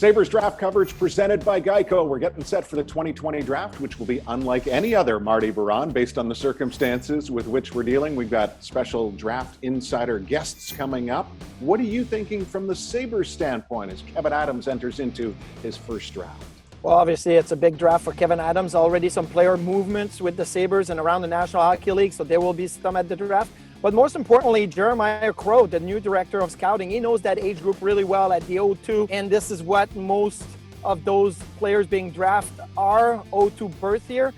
Sabres draft coverage presented by Geico. We're getting set for the 2020 draft, which will be unlike any other Marty Biron based on the circumstances with which we're dealing. We've got special draft insider guests coming up. What are you thinking from the Sabres standpoint as Kevin Adams enters into his first draft? Well, obviously, it's a big draft for Kevin Adams. Already some player movements with the Sabres and around the National Hockey League, so there will be some at the draft. But most importantly, Jeremiah Crow, the new director of scouting, he knows that age group really well at the O2. And this is what most of those players being drafted are, O2 birth year.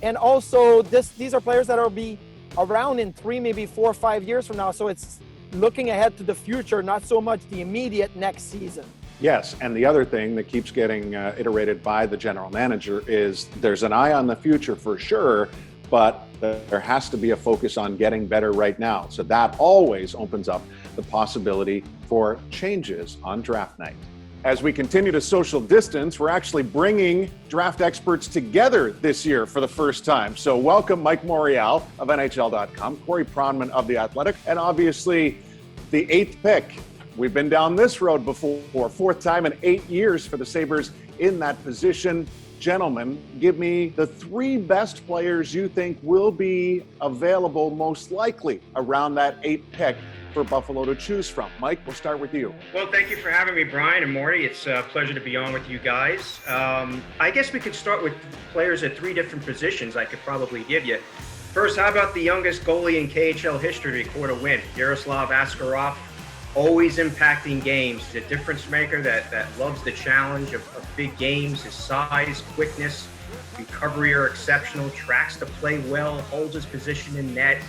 And also, these are players that will be around in 3, maybe 4 or 5 years from now. So it's looking ahead to the future, not so much the immediate next season. Yes, and the other thing that keeps getting iterated by the general manager is there's an eye on the future for sure, but there has to be a focus on getting better right now. So that always opens up the possibility for changes on draft night. As we continue to social distance, we're actually bringing draft experts together this year for the first time. So welcome Mike Morreale of NHL.com, Corey Pronman of The Athletic, and obviously the 8th pick. We've been down this road before, 4th time in 8 years for the Sabres in that position. Gentlemen, give me the 3 best players you think will be available most likely around that 8th pick for Buffalo to choose from. Mike, we'll start with you. Well, thank you for having me, Brian and Morty. It's a pleasure to be on with you guys. I guess we could start with players at 3 different positions I could probably give you. First, how about the youngest goalie in KHL history to record a win, Yaroslav Askarov? Always impacting games. He's a difference maker that loves the challenge of big games. His size, quickness, recovery are exceptional, tracks the play well, holds his position in net,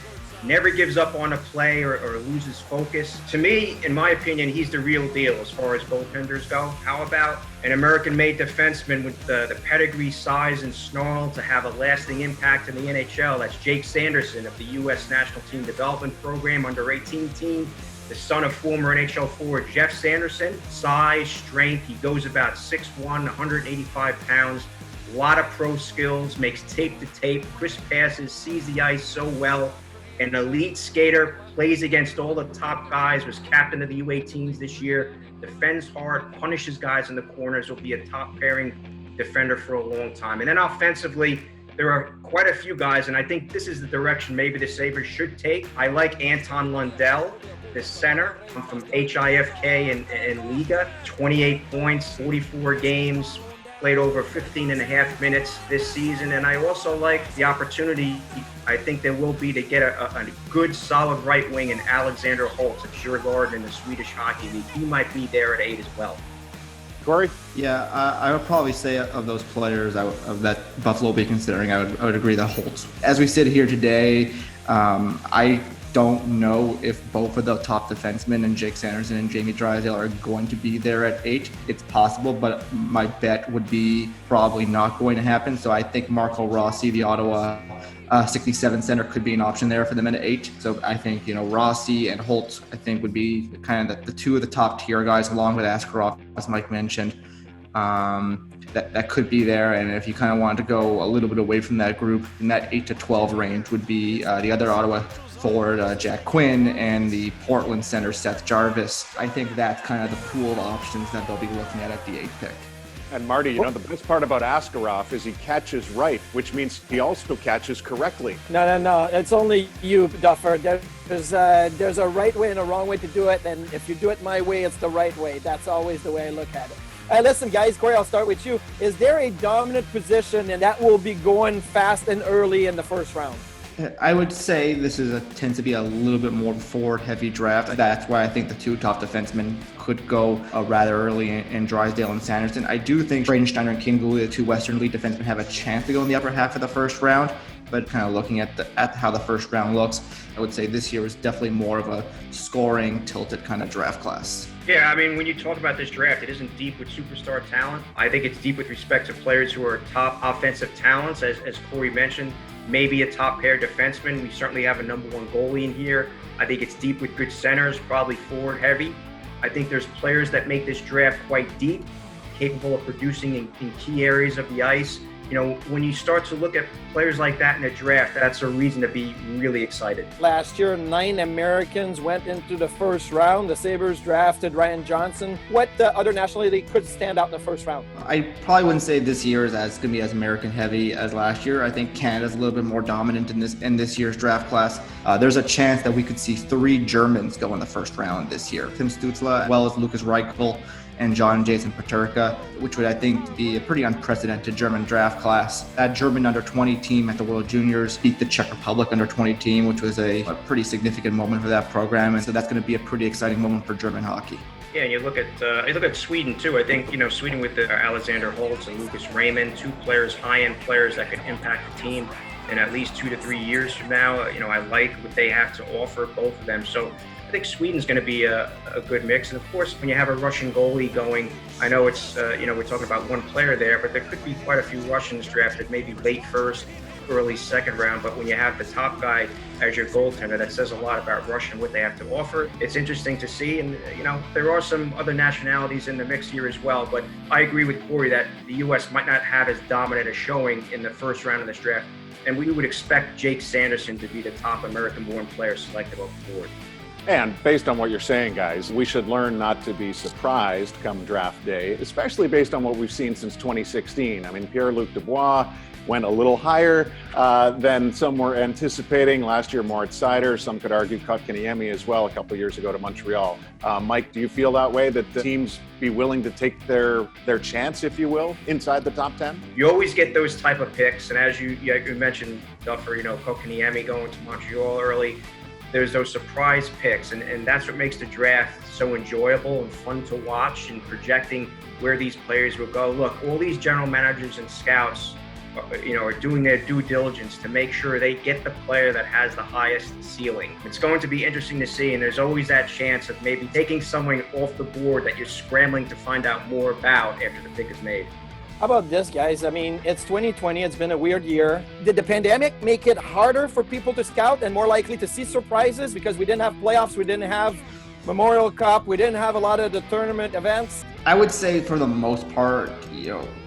never gives up on a play or loses focus. To me, in my opinion, he's the real deal as far as goaltenders go. How about an American-made defenseman with the pedigree, size, and snarl to have a lasting impact in the NHL? That's Jake Sanderson of the U.S. National Team Development Program Under-18 team. The son of former NHL forward Jeff Sanderson. Size, strength, he goes about 6'1", 185 pounds. A lot of pro skills, makes tape to tape, crisp passes, sees the ice so well. An elite skater, plays against all the top guys, was captain of the U18s this year, defends hard, punishes guys in the corners, will be a top pairing defender for a long time. And then offensively, there are quite a few guys, and I think this is the direction maybe the Sabres should take. I like Anton Lundell, the center from HIFK in Liga, 28 points, 44 games, played over 15 and a half minutes this season. And I also like the opportunity I think there will be to get a good, solid right wing in Alexander Holtz of Djurgården in the Swedish Hockey League. He might be there at 8 as well. Corey? Yeah, I would probably say of those players of that Buffalo will be considering, I would agree that Holtz. As we sit here today, I don't know if both of the top defensemen and Jake Sanderson and Jamie Drysdale are going to be there at 8. It's possible, but my bet would be probably not going to happen. So I think Marco Rossi, the Ottawa 67 center, could be an option there for them at 8. So I think, Rossi and Holtz, I think would be kind of the 2 of the top tier guys, along with Askarov, as Mike mentioned. That could be there. And if you kind of wanted to go a little bit away from that group, in that 8 to 12 range would be the other Ottawa forward, Jack Quinn, and the Portland center, Seth Jarvis. I think that's kind of the pool of options that they'll be looking at the 8th pick. And Marty, the best part about Askarov is he catches right, which means he also catches correctly. No. It's only you, Duffer. There's a right way and a wrong way to do it. And if you do it my way, it's the right way. That's always the way I look at it. Listen, guys, Corey, I'll start with you. Is there a dominant position and that will be going fast and early in the first round? I would say this tends to be a little bit more forward-heavy draft. That's why I think the 2 top defensemen could go rather early in Drysdale and Sanderson. I do think Braden Steiner and King Gooley, the 2 Western League defensemen, have a chance to go in the upper half of the first round. But kind of looking at how the first round looks, I would say this year is definitely more of a scoring, tilted kind of draft class. Yeah, I mean, when you talk about this draft, it isn't deep with superstar talent. I think it's deep with respect to players who are top offensive talents, as Corey mentioned. Maybe a top pair defenseman. We certainly have a number 1 goalie in here. I think it's deep with good centers, probably forward heavy. I think there's players that make this draft quite deep, capable of producing in key areas of the ice. when you start to look at players like that in the draft, that's a reason to be really excited. Last year, 9 Americans went into the first round. The Sabres drafted Ryan Johnson. What other nationality could stand out in the first round? I probably wouldn't say this year is going to be as American heavy as last year. I think Canada's a little bit more dominant in this year's draft class. There's a chance that we could see 3 Germans go in the first round this year. Tim Stützle, as well as Lucas Reichel and John Jason Peterka, which would, I think, be a pretty unprecedented German draft class. That German under-20 team at the World Juniors beat the Czech Republic under-20 team, which was a pretty significant moment for that program. And so that's going to be a pretty exciting moment for German hockey. Yeah, and you look at Sweden too. I think Sweden with Alexander Holtz and Lucas Raymond, 2 players, high-end players that could impact the team in at least 2 to 3 years from now. I like what they have to offer, both of them. So I think Sweden's going to be a good mix. And of course, when you have a Russian goalie going, I know it's we're talking about one player there, but there could be quite a few Russians drafted, maybe late first, early second round. But when you have the top guy as your goaltender, that says a lot about Russia and what they have to offer. It's interesting to see. And, there are some other nationalities in the mix here as well. But I agree with Corey that the U.S. might not have as dominant a showing in the first round of this draft. And we would expect Jake Sanderson to be the top American-born player selected off the board. And based on what you're saying, guys, we should learn not to be surprised come draft day, especially based on what we've seen since 2016. I mean, Pierre-Luc Dubois went a little higher than some were anticipating. Last year, Moritz Seider, some could argue Kotkaniemi as well a couple of years ago to Montreal. Mike, do you feel that way, that the teams be willing to take their chance, if you will, inside the top 10? You always get those type of picks. And as you mentioned, Duff, Kotkaniemi going to Montreal early, there's those surprise picks, and that's what makes the draft so enjoyable and fun to watch, and projecting where these players will go. Look, all these general managers and scouts are doing their due diligence to make sure they get the player that has the highest ceiling. It's going to be interesting to see, and there's always that chance of maybe taking someone off the board that you're scrambling to find out more about after the pick is made. How about this, guys? I mean, it's 2020. It's been a weird year. Did the pandemic make it harder for people to scout and more likely to see surprises because we didn't have playoffs, we didn't have Memorial Cup, we didn't have a lot of the tournament events? I would say for the most part,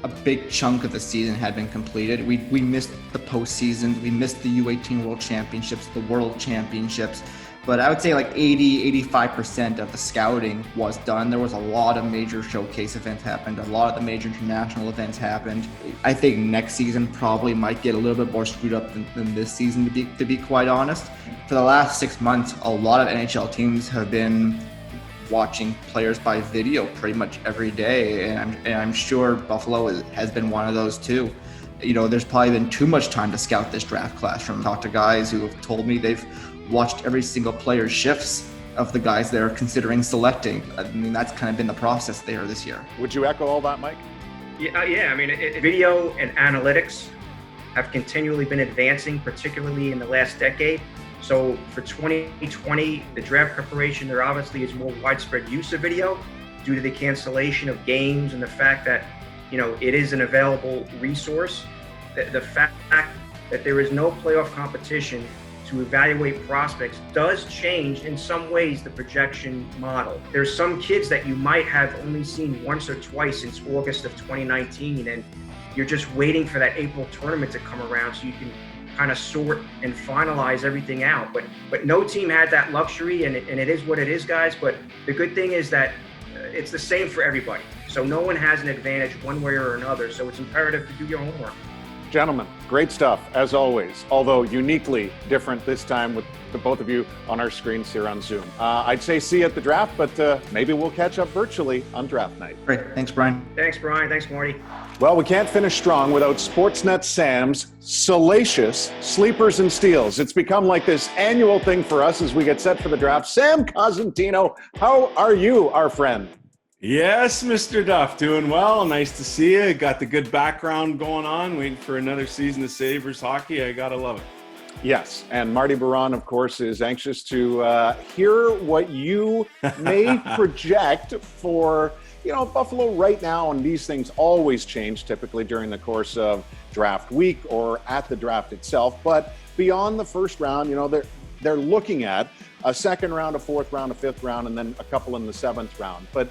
a big chunk of the season had been completed. We missed the postseason, we missed the U18 World Championships, the World Championships. But I would say like 85% of the scouting was done. There was a lot of major showcase events happened. A lot of the major international events happened. I think next season probably might get a little bit more screwed up than this season, to be quite honest. For the last 6 months, a lot of NHL teams have been watching players by video pretty much every day. And I'm sure Buffalo has been one of those too. There's probably been too much time to scout this draft class. From talk to guys who have told me they've watched every single player's shifts of the guys they're considering selecting. I mean, that's kind of been the process there this year. Would you echo all that, Mike? Yeah. I mean, video and analytics have continually been advancing, particularly in the last decade. So for 2020, the draft preparation, there obviously is more widespread use of video due to the cancellation of games and the fact that, it is an available resource. The fact that there is no playoff competition to evaluate prospects does change in some ways the projection model. There's some kids that you might have only seen once or twice since August of 2019, and you're just waiting for that April tournament to come around so you can kind of sort and finalize everything out. But no team had that luxury, and it is what it is, guys. But the good thing is that it's the same for everybody. So no one has an advantage one way or another. So it's imperative to do your homework. Gentlemen, great stuff, as always, although uniquely different this time with the both of you on our screens here on Zoom. I'd say see you at the draft, but maybe we'll catch up virtually on draft night. Great. Thanks, Brian. Thanks, Brian. Thanks, Marty. Well, we can't finish strong without Sportsnet Sam's salacious sleepers and steals. It's become like this annual thing for us as we get set for the draft. Sam Cosentino, how are you, our friend? Yes, Mr. Duff, doing well. Nice to see you. Got the good background going on, waiting for another season of Sabres hockey. I gotta love it. Yes, and Marty Biron, of course, is anxious to hear what you may project for, Buffalo right now. And these things always change typically during the course of draft week or at the draft itself. But beyond the first round, they're looking at a second round, a fourth round, a fifth round, and then a couple in the seventh round. But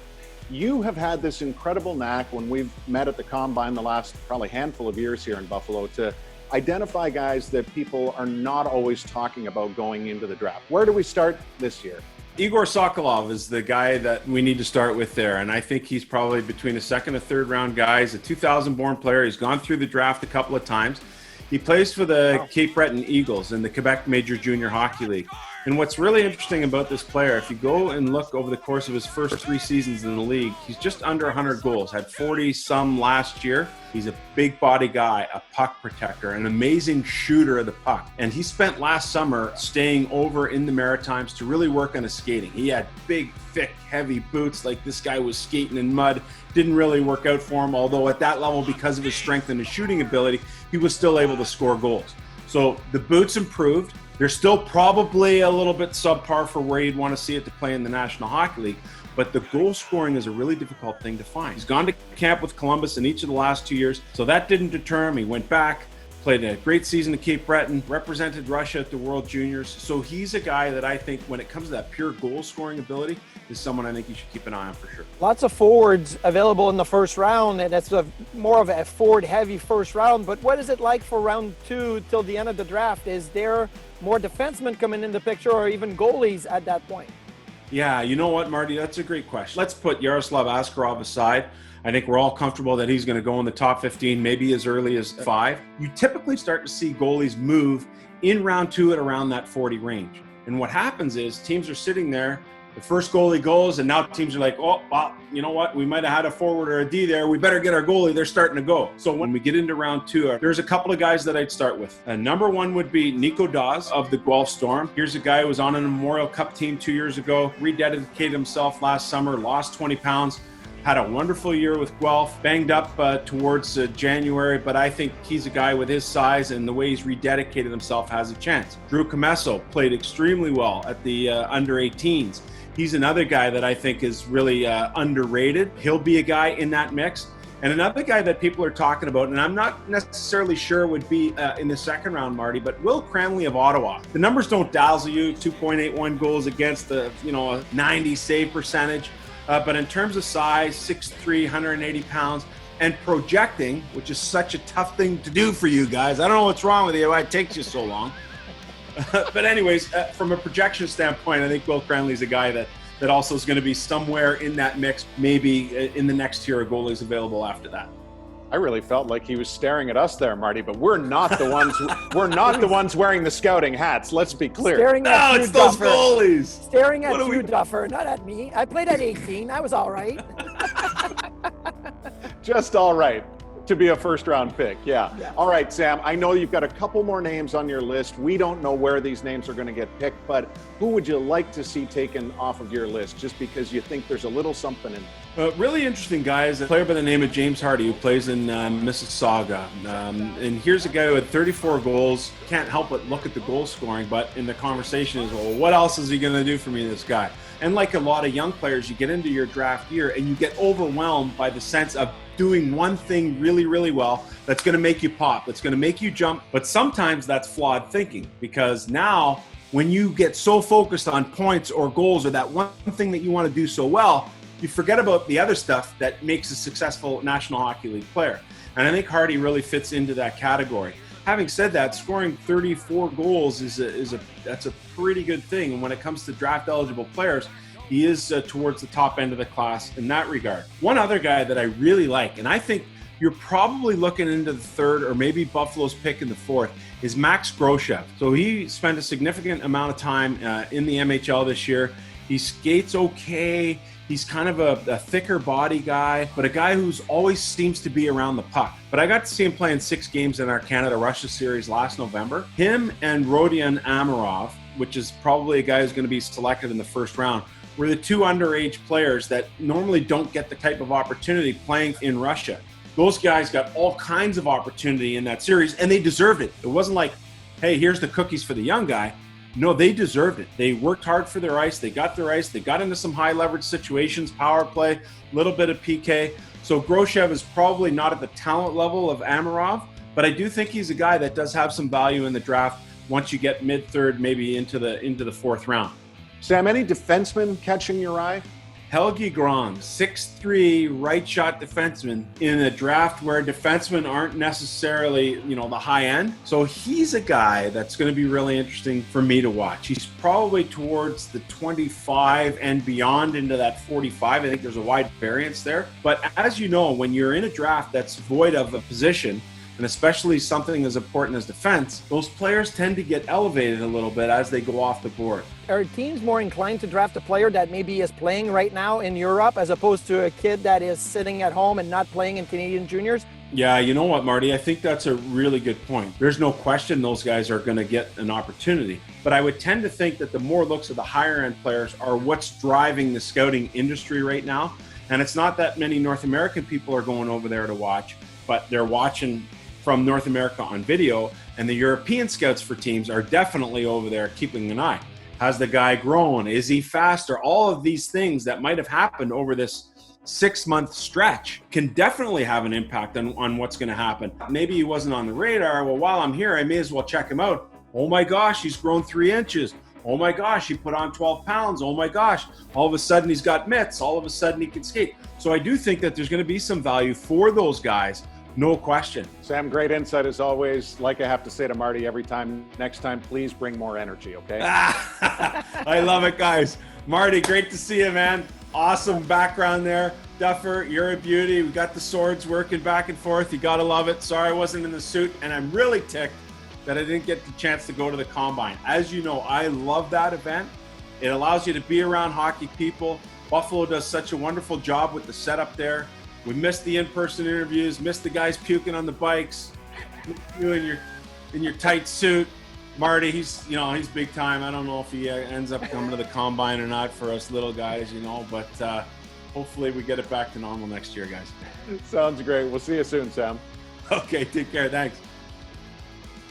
You have had this incredible knack when we've met at the Combine the last probably handful of years here in Buffalo to identify guys that people are not always talking about going into the draft. Where do we start this year? Igor Sokolov is the guy that we need to start with there. And I think he's probably between a second and third round guy. He's a 2000 born player. He's gone through the draft a couple of times. He plays for the Cape Breton Eagles in the Quebec Major Junior Hockey League. And what's really interesting about this player, if you go and look over the course of his first 3 seasons in the league, he's just under 100 goals, had 40-some last year. He's a big body guy, a puck protector, an amazing shooter of the puck. And he spent last summer staying over in the Maritimes to really work on his skating. He had big, thick, heavy boots like this guy was skating in mud. Didn't really work out for him, although at that level, because of his strength and his shooting ability, he was still able to score goals. So the boots improved. They're still probably a little bit subpar for where you'd want to see it to play in the National Hockey League, but the goal scoring is a really difficult thing to find. He's gone to camp with Columbus in each of the last 2 years, so that didn't deter him. He went back, played a great season at Cape Breton, represented Russia at the World Juniors. So he's a guy that I think when it comes to that pure goal scoring ability is someone I think you should keep an eye on for sure. Lots of forwards available in the first round, and it's more of a forward-heavy first round. But what is it like for round 2 till the end of the draft? Is there more defensemen coming in the picture or even goalies at that point? Yeah, you know what, Marty? That's a great question. Let's put Yaroslav Askarov aside. I think we're all comfortable that he's going to go in the top 15, maybe as early as 5. You typically start to see goalies move in round 2 at around that 40 range. And what happens is teams are sitting there, the first goalie goes, and now teams are like, oh, well, you know what? We might have had a forward or a D there. We better get our goalie. They're starting to go. So when we get into round 2, there's a couple of guys that I'd start with. Number 1 would be Nico Dawes of the Guelph Storm. Here's a guy who was on a Memorial Cup team 2 years ago, rededicated himself last summer, lost 20 pounds. Had a wonderful year with Guelph, banged up towards January, but I think he's a guy with his size and the way he's rededicated himself has a chance. Drew Comesso played extremely well at the under 18s. He's another guy that I think is really underrated. He'll be a guy in that mix. And another guy that people are talking about, and I'm not necessarily sure would be in the second round, Marty, but Will Cranley of Ottawa. The numbers don't dazzle you, 2.81 goals against a 90 save percentage. But in terms of size, 6'3", 180 pounds, and projecting, which is such a tough thing to do for you guys. I don't know what's wrong with you, why it takes you so long. But anyways, from a projection standpoint, I think Will Cranley is a guy that also is going to be somewhere in that mix, maybe in the next tier of goalies available after that. I really felt like he was staring at us there, Marty, but we're not the ones. We're not the ones wearing the scouting hats. Let's be clear. Staring at you, it's those Duffer. goalies. Staring at you, Duffer, not at me. I played at 18. I was all right. Just all right to be a first-round pick. Yeah. All right, Sam. I know you've got a couple more names on your list. We don't know where these names are going to get picked, but who would you like to see taken off of your list just because you think there's a little something in there? Really interesting guy is a player by the name of James Hardy who plays in Mississauga. And here's a guy who had 34 goals. Can't help but look at the goal scoring, but in the conversation is, well, what else is he going to do for me, this guy? And like a lot of young players, you get into your draft year and you get overwhelmed by the sense of doing one thing really, really well that's going to make you pop, that's going to make you jump. But sometimes that's flawed thinking, because now when you get so focused on points or goals or that one thing that you want to do so well, you forget about the other stuff that makes a successful National Hockey League player. And I think Hardy really fits into that category. Having said that, scoring 34 goals that's a pretty good thing. And when it comes to draft eligible players, he is towards the top end of the class in that regard. One other guy that I really like, and I think you're probably looking into the third or maybe Buffalo's pick in the fourth, is Max Groshev. So he spent a significant amount of time in the MHL this year. He skates okay. He's kind of a thicker body guy, but a guy who's always seems to be around the puck. But I got to see him play in 6 games in our Canada-Russia series last November. Him and Rodion Amirov, which is probably a guy who's going to be selected in the first round, were the 2 underage players that normally don't get the type of opportunity playing in Russia. Those guys got all kinds of opportunity in that series, and they deserved it. It wasn't like, hey, here's the cookies for the young guy. No, they deserved it. They worked hard for their ice. They got their ice. They got into some high leverage situations, power play, a little bit of PK. So Groshev is probably not at the talent level of Amirov, but I do think he's a guy that does have some value in the draft once you get mid-third, maybe into the fourth round. Sam, any defensemen catching your eye? Helge Grom, 6'3", right shot defenseman in a draft where defensemen aren't necessarily, the high end. So he's a guy that's going to be really interesting for me to watch. He's probably towards the 25 and beyond into that 45. I think there's a wide variance there. But as you know, when you're in a draft that's void of a position, and especially something as important as defense, those players tend to get elevated a little bit as they go off the board. Are teams more inclined to draft a player that maybe is playing right now in Europe as opposed to a kid that is sitting at home and not playing in Canadian juniors? Yeah, you know what, Marty? I think that's a really good point. There's no question those guys are going to get an opportunity. But I would tend to think that the more looks of the higher end players are what's driving the scouting industry right now. And it's not that many North American people are going over there to watch, but they're watching from North America on video, and the European scouts for teams are definitely over there keeping an eye. Has the guy grown? Is he faster? All of these things that might have happened over this 6-month stretch can definitely have an impact on what's going to happen. Maybe he wasn't on the radar. Well, while I'm here, I may as well check him out. Oh my gosh, he's grown 3 inches. Oh my gosh, he put on 12 pounds. Oh my gosh, all of a sudden he's got mitts. All of a sudden he can skate. So I do think that there's going to be some value for those guys. No question. Sam, great insight as always. Like I have to say to Marty every time, next time, please bring more energy, okay? I love it, guys. Marty, great to see you, man. Awesome background there. Duffer, you're a beauty. We got the swords working back and forth. You got to love it. Sorry I wasn't in the suit, and I'm really ticked that I didn't get the chance to go to the Combine. As you know, I love that event. It allows you to be around hockey people. Buffalo does such a wonderful job with the setup there. We missed the in-person interviews, missed the guys puking on the bikes, you in your tight suit. Marty, he's big time. I don't know if he ends up coming to the Combine or not for us little guys, but hopefully we get it back to normal next year, guys. Sounds great. We'll see you soon, Sam. Okay, take care. Thanks.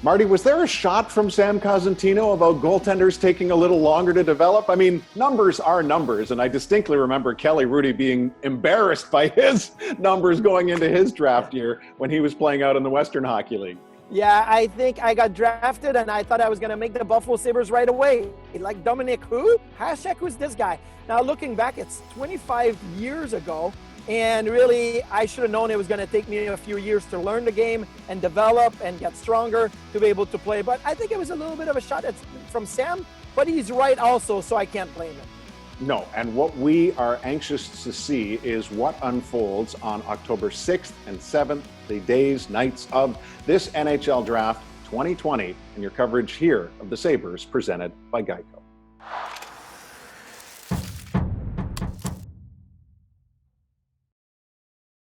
Marty, was there a shot from Sam Cosentino about goaltenders taking a little longer to develop? I mean, numbers are numbers, and I distinctly remember Kelly Rudy being embarrassed by his numbers going into his draft year when he was playing out in the Western Hockey League. Yeah, I think I got drafted and I thought I was going to make the Buffalo Sabres right away. Like, Dominic who? Hashtag who's this guy? Now, looking back, it's 25 years ago. And really, I should have known it was going to take me a few years to learn the game and develop and get stronger to be able to play. But I think it was a little bit of a shot from Sam, but he's right also, so I can't blame him. No, and what we are anxious to see is what unfolds on October 6th and 7th, the days, nights of this NHL Draft 2020, and your coverage here of the Sabres presented by Geico.